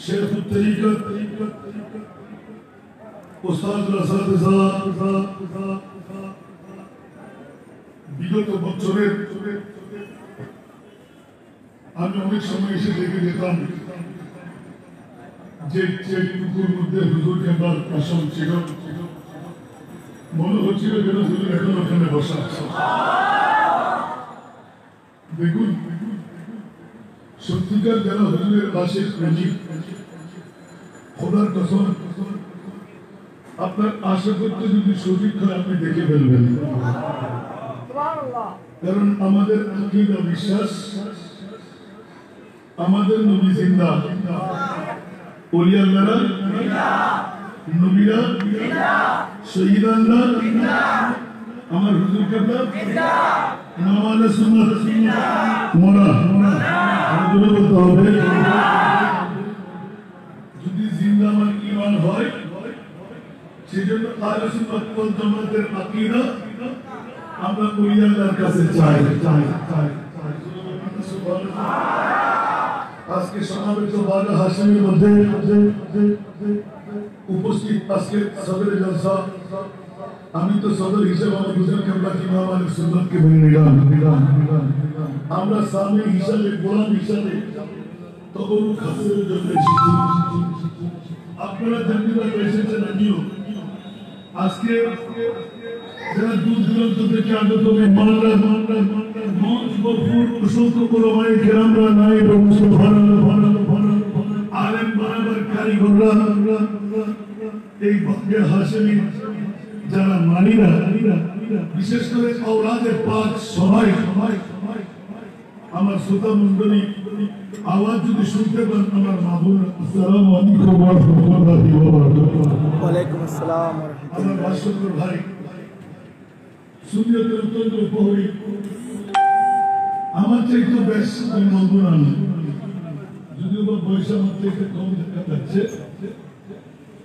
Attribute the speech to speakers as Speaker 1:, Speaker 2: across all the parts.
Speaker 1: शेख तरीक़त उस्ताद रसाद বিগত বছরের আমি অনেক সময় এসে দেখে যেতাম যে টুকুর মধ্যে হুজুর কেবলার আসন ছিল, মনে হচ্ছিল যেন হুজুর এখন ওখানে বসা আছে। দেখুন, সত্যিকার যারা হুজুরের পাশে প্রেমিক, খোদার কসম আপনার আশা করতে যদি সঠিক হয় আপনি দেখে ফেলবেন। কারণ আমাদের আকীদা বিশ্বাস আমাদের নবী জিন্দা, ওলি আল্লাহরা নবীরা শহীদানরা আমার হুজুর কেবলা নামালে সুন্নাত মোরা আমাদের বলতে হবে যদি জিন্দা আমার ঈমান হয়, সেজন্য আহলে সুন্নাত ওয়াল জামাতের আকীদা আমরা ওলি আল্লাহর কাছে চাই। আজকে সমাবেত বাদা হাশিমের মধ্যে উপস্থিত আজকে সদর জলসা, আমি তো সদর হিসেবে আমার হুজুর কেবলা ইমাম আহলে সুন্নাতকে মেনে নিলাম। আমরা সামনে হিসাবে, গোলাম হিসাবে তবরু খাসের জন্য এসেছি। আপনারা জান্নাত এসেছেন আমিও। আজকে যারা দূর দূরান্ত থেকে আগত মেহমানরা, মঞ্চ ভরপুর অসংখ্য ওলামায়ে কেরামরা, নায়েব আলেম বানাবার কারিগররা, এই বাগে হাশিমি যারা মানিরা, বিশেষ করে আওলাদে পাক সবাই আমার শ্রোতা মণ্ডলী আওয়াজ যদি শুনতে পান আমার মাহবুব, আসসালামু আলাইকুম ওয়া রাহমাতুল্লাহি ওয়া বারাকাতুহু। ওয়া আলাইকুম আসসালাম ওয়া রাহমাতুল্লাহ। আমার ভাষণকর ভাই সুন্নিয়তের অত্যন্ত উপহরী, আমার চাইতে বেশ মঙ্গলান, যদিও বা বয়স আমার চাইতে কম দেখা যাচ্ছে,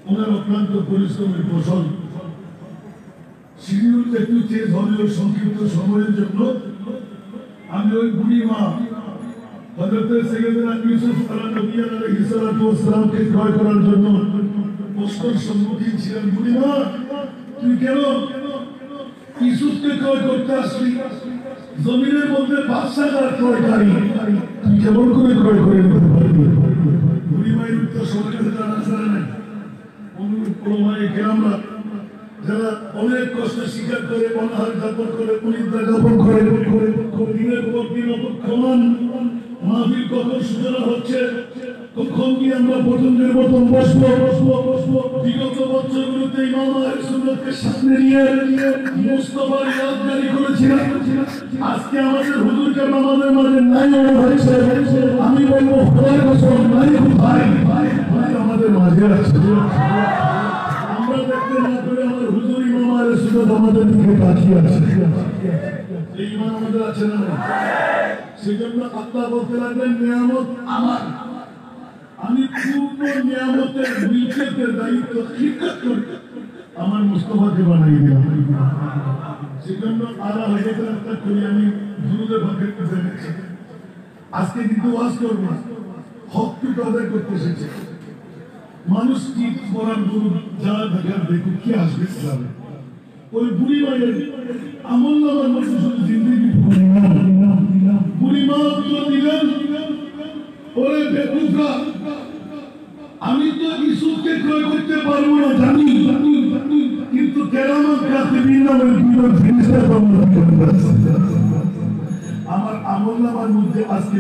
Speaker 1: ওনার অক্লান্ত পরিশ্রমের ফসল। শিডিউল একটু চেঞ্জ হলেও সংক্ষিপ্ত সময়ের জন্য আমি ওই বুড়ি মা হযরত সাইয়েদনা ইউসুফ আলাইহিস সালাতু ওয়াস সালামকে ক্রয় করার জন্য প্রশ্নের সম্মুখীন ছিলেন। বুড়ি মা, তুই কেন ইউসুফকে ক্রয় করতে আসলি? জমিনের মধ্যে বাদশাহর ক্রয়কারী, তুই কেমন করে ক্রয় করে নিতে পারবি? বুড়ি মায়ের উত্তর সবার কাছে জানা নাই। অনুরূপ ওলামায়ে কেরামরা যারা অনেক কষ্ট স্বীকার করে, অনাহার যাপন করে, অনিদ্রা যাপন করে, দিনের পর দিন অপেক্ষমান মাহফিল কখন সূচনা হচ্ছে, কখন কি আমরা পতঞ্জলির মতন বসবো। বিগত বছরগুলোতে ইমাম আহলে সুন্নাতকে সামনে নিয়ে মুস্তাফার ইয়াদগারি করেছিলাম। আজকে আমাদের হুজুরকে আমাদের মাঝে নাই মনে হচ্ছে। আমি বলবো খোদার কসম, নাই ভাই আমাদের মাঝে আছে। আমরা দেখতে না করে আমার হুজুর ইমাম আহলে সুন্নাত আমাদের দিকে তাকিয়ে আছে। এই ইমান আমাদের আছে না? সেজন্য আল্লাহ বলতে লাগলেন, নিয়ামত আমার, আমি পূর্ণ নিয়ামতের মিলকিয়তের দায়িত্ব খিদমত করি আমার মুস্তাফাকে বানাই দিলাম। সেজন্য আলা হযরতের একটা করি আমি দুরুদে ভাগের কাছে গেছি। আজকে কিন্তু ওয়াজ করব না, হকটুকু আদায় করতে এসেছে। মানুষ কি করার দুরুদ যা দেখার দেখুন কি আসবে ইসলামে। ওই বুড়ি মায়ের আমল নামার মধ্যে শুধু জিন্দেগি বুড়ি মা দিলেন, ওরে বেকুফরা, আমি তো ইউসুফকে ক্রয় করতে পারবো না জানি, কিন্তু কেরামত কাতিবিন নামের দুজন ফেরেশতা আমার আমল নামার মধ্যে আজকে